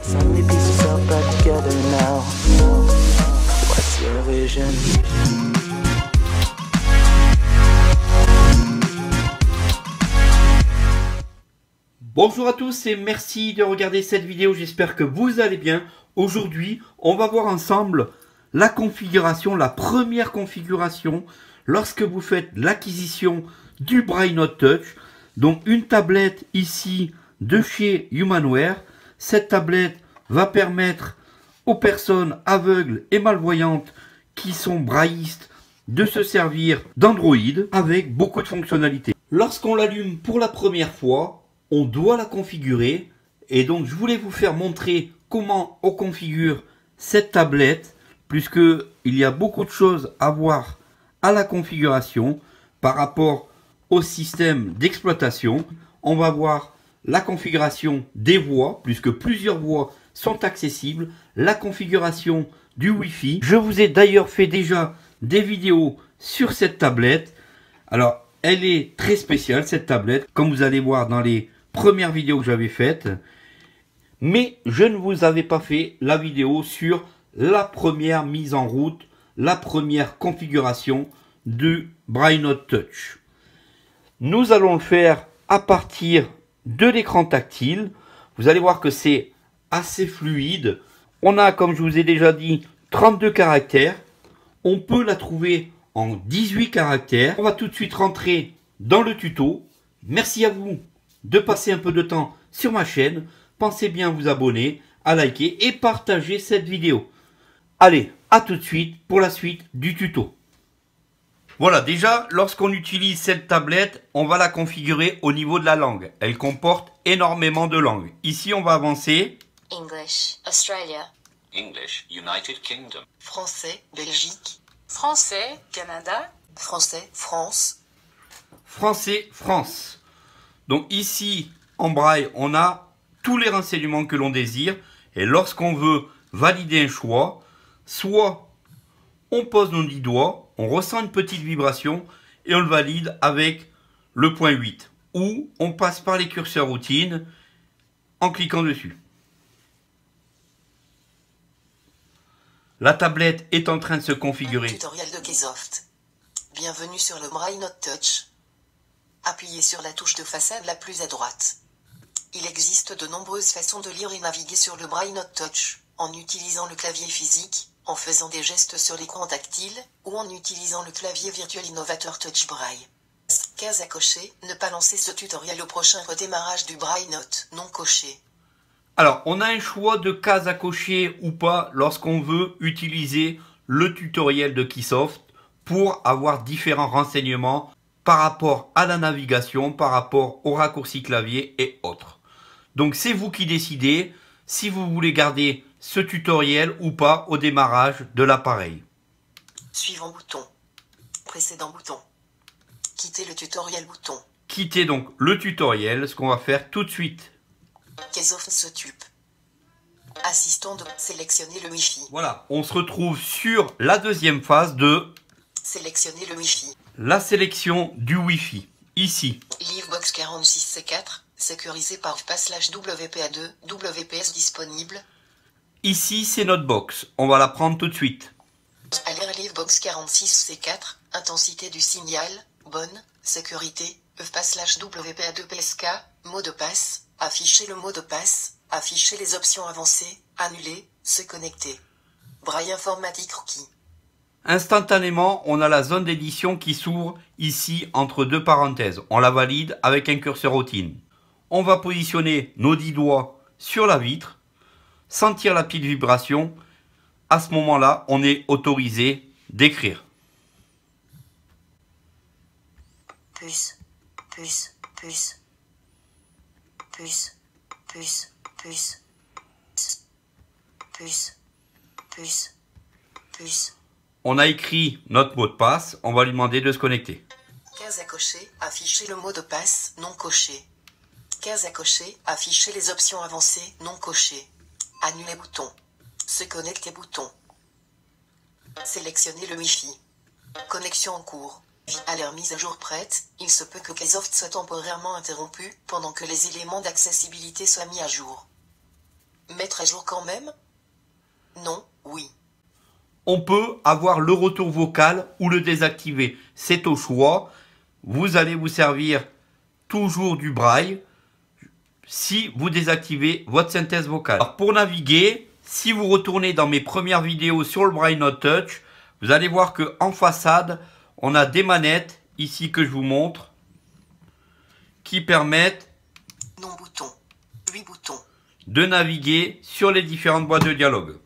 So many pieces all back together now. What's your vision? Bonjour à tous et merci de regarder cette vidéo, j'espère que vous allez bien. Aujourd'hui, on va voir ensemble la configuration, la première configuration lorsque vous faites l'acquisition du Braille Note Touch. Donc une tablette ici de chez Humanware. Cette tablette va permettre aux personnes aveugles et malvoyantes qui sont braillistes de se servir d'Android avec beaucoup de fonctionnalités. Lorsqu'on l'allume pour la première fois, on doit la configurer et donc je voulais vous faire montrer comment on configure cette tablette puisque il y a beaucoup de choses à voir à la configuration par rapport au système d'exploitation. On va voir la configuration des voix puisque plusieurs voix sont accessibles, la configuration du Wi-Fi. Je vous ai d'ailleurs fait déjà des vidéos sur cette tablette. Alors elle est très spéciale cette tablette comme vous allez voir dans les première vidéo que j'avais faite, mais je ne vous avais pas fait la vidéo sur la première mise en route, la première configuration du Braille Note Touch. Nous allons le faire à partir de l'écran tactile. Vous allez voir que c'est assez fluide. On a, comme je vous ai déjà dit, 32 caractères. On peut la trouver en 18 caractères. On va tout de suite rentrer dans le tuto. Merci à vous de passer un peu de temps sur ma chaîne. Pensez bien à vous abonner, à liker et partager cette vidéo. Allez, à tout de suite pour la suite du tuto. Voilà, déjà, lorsqu'on utilise cette tablette, on va la configurer au niveau de la langue. Elle comporte énormément de langues. Ici, on va avancer. English, Australia. English, United Kingdom. Français, Belgique. Français, Canada. Français, France. Français, France. Donc ici, en braille, on a tous les renseignements que l'on désire. Et lorsqu'on veut valider un choix, soit on pose nos 10 doigts, on ressent une petite vibration et on le valide avec le point 8. Ou on passe par les curseurs routine en cliquant dessus. La tablette est en train de se configurer. Tutoriel de Kaysoft. Bienvenue sur le Braille Note Touch. Appuyez sur la touche de façade la plus à droite. Il existe de nombreuses façons de lire et naviguer sur le Braille Note Touch, en utilisant le clavier physique, en faisant des gestes sur l'écran tactile, ou en utilisant le clavier virtuel innovateur Touch Braille. Case à cocher, ne pas lancer ce tutoriel au prochain redémarrage du Braille Note non coché. Alors, on a un choix de case à cocher ou pas lorsqu'on veut utiliser le tutoriel de Kaysoft pour avoir différents renseignements par rapport à la navigation, par rapport au raccourci clavier et autres. Donc c'est vous qui décidez si vous voulez garder ce tutoriel ou pas au démarrage de l'appareil. Suivant bouton. Précédent bouton. Quitter le tutoriel bouton. Quittez donc le tutoriel, ce qu'on va faire tout de suite. Kaysoft se tube. Assistant de sélectionner le Wi-Fi. Voilà, on se retrouve sur la deuxième phase de sélectionner le Wi-Fi. La sélection du Wi-Fi, ici. Livebox 46C4, sécurisé par WPA2, WPS disponible. Ici, c'est notre box. On va la prendre tout de suite. Alert Livebox 46C4, intensité du signal, bonne, sécurité, WPA2 PSK, mot de passe, afficher le mot de passe, afficher les options avancées, annuler, se connecter. Braille informatique requis. Instantanément, on a la zone d'édition qui s'ouvre ici entre deux parenthèses. On la valide avec un curseur routine. On va positionner nos 10 doigts sur la vitre, sentir la petite vibration. À ce moment-là, on est autorisé d'écrire. Puce, puce, puce. Puce, puce, puce. Puce, puce, puce. On a écrit notre mot de passe, on va lui demander de se connecter. Case à cocher, afficher le mot de passe, non coché. Case à cocher, afficher les options avancées, non cochées. Annuler bouton. Se connecter bouton. Sélectionner le Wi-Fi. Connexion en cours. À leur mise à jour prête, il se peut que Kaysoft soit temporairement interrompu pendant que les éléments d'accessibilité soient mis à jour. Mettre à jour quand même? Non, oui. On peut avoir le retour vocal ou le désactiver. C'est au choix. Vous allez vous servir toujours du braille si vous désactivez votre synthèse vocale. Alors pour naviguer, si vous retournez dans mes premières vidéos sur le Braille Note Touch, vous allez voir que en façade, on a des manettes ici que je vous montre qui permettent Non bouton. 8 boutons. de naviguer sur les différentes boîtes de dialogue.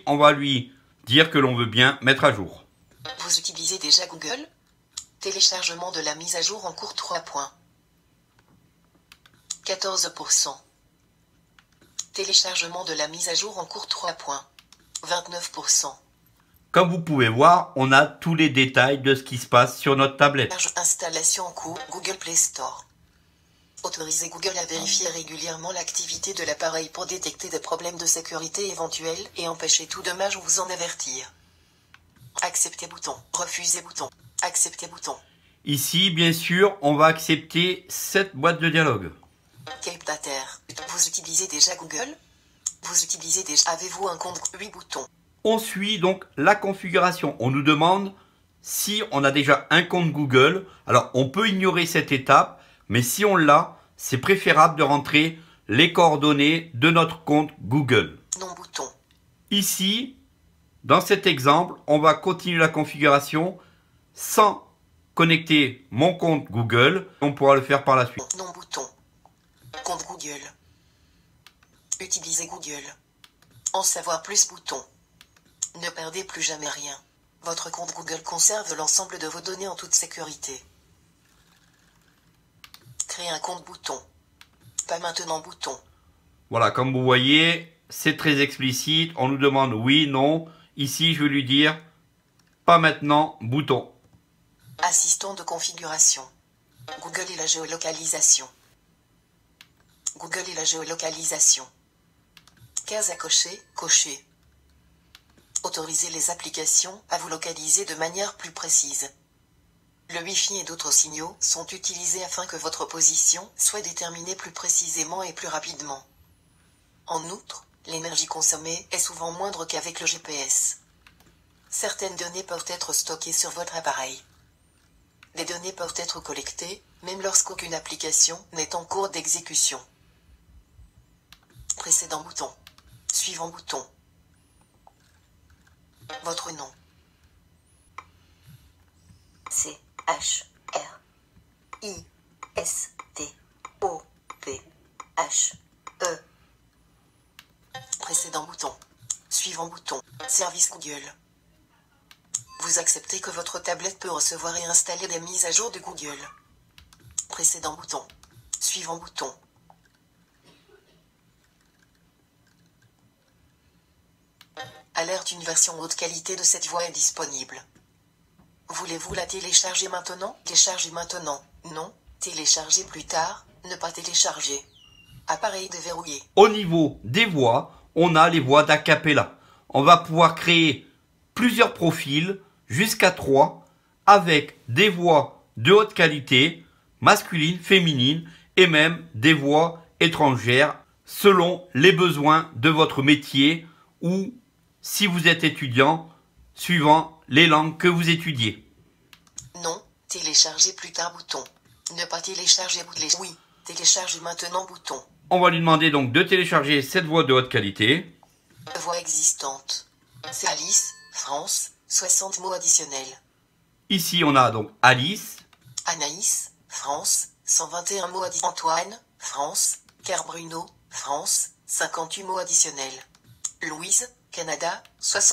On va lui dire que l'on veut bien mettre à jour. Vous utilisez déjà Google? Téléchargement de la mise à jour en cours 3 points. 14%. Téléchargement de la mise à jour en cours 3 points. 29%. Comme vous pouvez voir, on a tous les détails de ce qui se passe sur notre tablette. Installation en cours Google Play Store. Autorisez Google à vérifier régulièrement l'activité de l'appareil pour détecter des problèmes de sécurité éventuels et empêcher tout dommage ou vous en avertir. Accepter bouton. Refuser bouton. Accepter bouton. Ici, bien sûr, on va accepter cette boîte de dialogue. Captateur. Vous utilisez déjà Google? Vous utilisez déjà... Avez-vous un compte? 8 boutons. On suit donc la configuration. On nous demande si on a déjà un compte Google. Alors, on peut ignorer cette étape, mais si on l'a, c'est préférable de rentrer les coordonnées de notre compte Google. Non bouton. Ici, dans cet exemple, on va continuer la configuration sans connecter mon compte Google. On pourra le faire par la suite. Non bouton. Compte Google. Utilisez Google. En savoir plus bouton. Ne perdez plus jamais rien. Votre compte Google conserve l'ensemble de vos données en toute sécurité. Créer un compte bouton. Pas maintenant bouton. Voilà, comme vous voyez, c'est très explicite. On nous demande oui, non. Ici, je vais lui dire pas maintenant, bouton. Assistant de configuration. Google et la géolocalisation. Google et la géolocalisation. Case à cocher, cocher. Autorisez les applications à vous localiser de manière plus précise. Le Wi-Fi et d'autres signaux sont utilisés afin que votre position soit déterminée plus précisément et plus rapidement. En outre, l'énergie consommée est souvent moindre qu'avec le GPS. Certaines données peuvent être stockées sur votre appareil. Des données peuvent être collectées, même lorsqu'aucune application n'est en cours d'exécution. Précédent bouton. Suivant bouton. Votre nom. C-H-R-I-S-T-O-P-H-E. Précédent bouton. Suivant bouton. Service Google. Vous acceptez que votre tablette peut recevoir et installer des mises à jour de Google. Précédent bouton. Suivant bouton. Alerte, une version haute qualité de cette voix est disponible. Voulez-vous la télécharger maintenant? Télécharger maintenant. Non. Télécharger plus tard. Ne pas télécharger. Appareil déverrouillé. Au niveau des voix, on a les voix d'acapella. On va pouvoir créer plusieurs profils, jusqu'à 3, avec des voix de haute qualité, masculines, féminines, et même des voix étrangères, selon les besoins de votre métier ou si vous êtes étudiant, suivant les langues que vous étudiez. Non. Télécharger plus tard bouton. Ne pas télécharger bouton. Oui. Télécharger maintenant bouton. On va lui demander donc de télécharger cette voix de haute qualité. Voix existante. C'est Alice, France, 60 mots additionnels. Ici, on a donc Alice, Anaïs, France, 121 mots additionnels. Antoine, France, Car Bruno, France, 58 mots additionnels. Louise, Canada,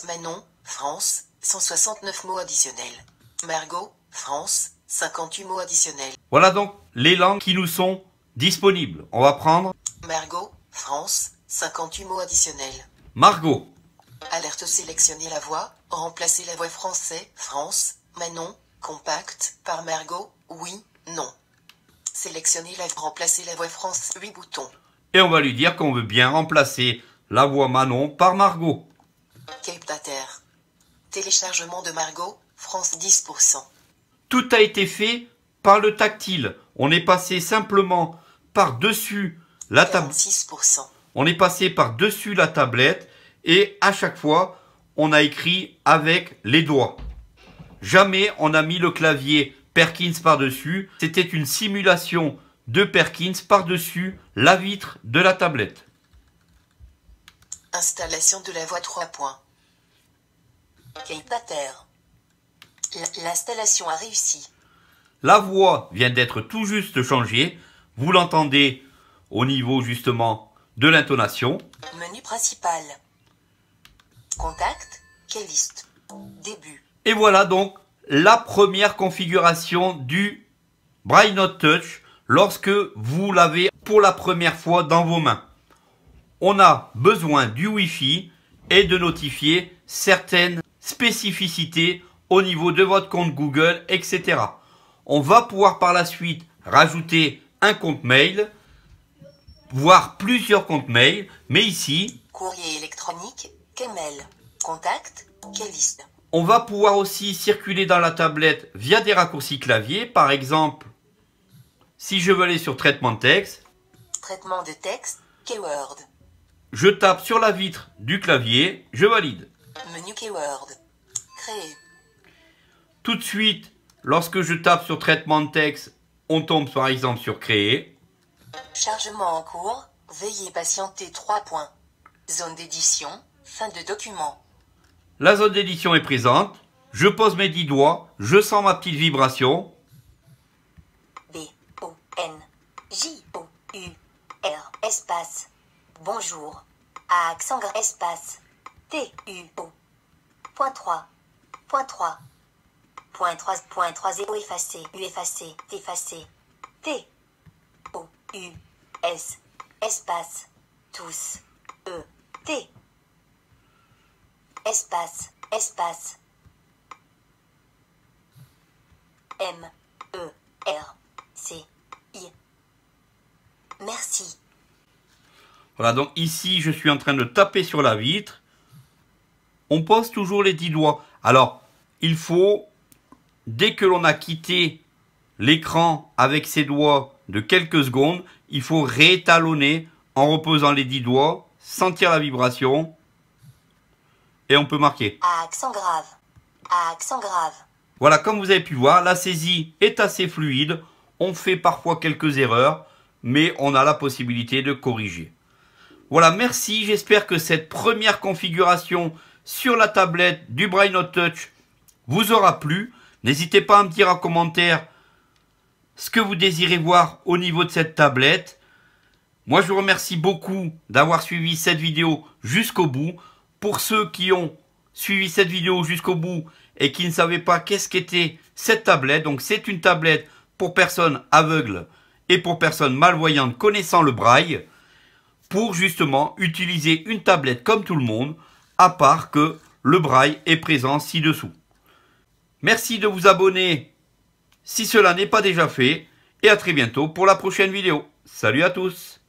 Manon, France, 169 mots additionnels. Margot, France, 58 mots additionnels. Voilà donc les langues qui nous sont disponibles. On va prendre Margot, France, 58 mots additionnels. Margot. Alerte, sélectionnez la voix, remplacez la voix français, France, Manon, compact, par Margot, oui, non. Sélectionnez la voix, remplacez la voix France, 8 boutons. Et on va lui dire qu'on veut bien remplacer la voix Manon par Margot. Captateur. Téléchargement de Margot, France 10%. Tout a été fait par le tactile. On est passé simplement par-dessus la table. 46%. On est passé par-dessus la tablette et à chaque fois, on a écrit avec les doigts. Jamais on a mis le clavier Perkins par-dessus. C'était une simulation de Perkins par-dessus la vitre de la tablette. Installation de la voix 3 points. Kate Pater. L'installation a réussi. La voix vient d'être tout juste changée. Vous l'entendez au niveau justement de l'intonation. Menu principal. Contact. Quelle liste? Début. Et voilà donc la première configuration du Braille Note Touch lorsque vous l'avez pour la première fois dans vos mains. On a besoin du Wi-Fi et de notifier certaines spécificités au niveau de votre compte Google, etc. On va pouvoir par la suite rajouter un compte mail, voire plusieurs comptes mail, mais ici, Courrier électronique. Kml. Contact. Quelle liste? on va pouvoir aussi circuler dans la tablette via des raccourcis clavier. Par exemple, si je veux aller sur traitement de texte, Traitement de texte. Keyword. je tape sur la vitre du clavier, je valide. Menu keyword. Créer. Tout de suite, lorsque je tape sur traitement de texte, on tombe par exemple sur créer. Chargement en cours. Veuillez patienter 3 points. Zone d'édition. Fin de document. La zone d'édition est présente. Je pose mes 10 doigts, je sens ma petite vibration. B-O-N-J-O-U-R espace. Bonjour. Accent grave espace. T-U-O. Point 3. Point 3. Point 3. Point 3 0 effacé. U effacé. Effacé. T-O-U-S. Espace. Tous. E-T. Espace. Espace. M-E-R-C-I. Merci. Voilà, donc ici, je suis en train de taper sur la vitre. On pose toujours les 10 doigts. Alors, il faut, dès que l'on a quitté l'écran avec ses doigts de quelques secondes, il faut réétalonner en reposant les 10 doigts, sentir la vibration, et on peut marquer. Accent grave. Accent grave. Voilà, comme vous avez pu voir, la saisie est assez fluide. On fait parfois quelques erreurs, mais on a la possibilité de corriger. Voilà, merci. J'espère que cette première configuration sur la tablette du Braille Note Touch vous aura plu. N'hésitez pas à me dire en commentaire ce que vous désirez voir au niveau de cette tablette. Moi, je vous remercie beaucoup d'avoir suivi cette vidéo jusqu'au bout. Pour ceux qui ont suivi cette vidéo jusqu'au bout et qui ne savaient pas qu'est-ce qu'était cette tablette, donc c'est une tablette pour personnes aveugles et pour personnes malvoyantes connaissant le braille, pour justement utiliser une tablette comme tout le monde, à part que le braille est présent ci-dessous. Merci de vous abonner si cela n'est pas déjà fait, et à très bientôt pour la prochaine vidéo. Salut à tous!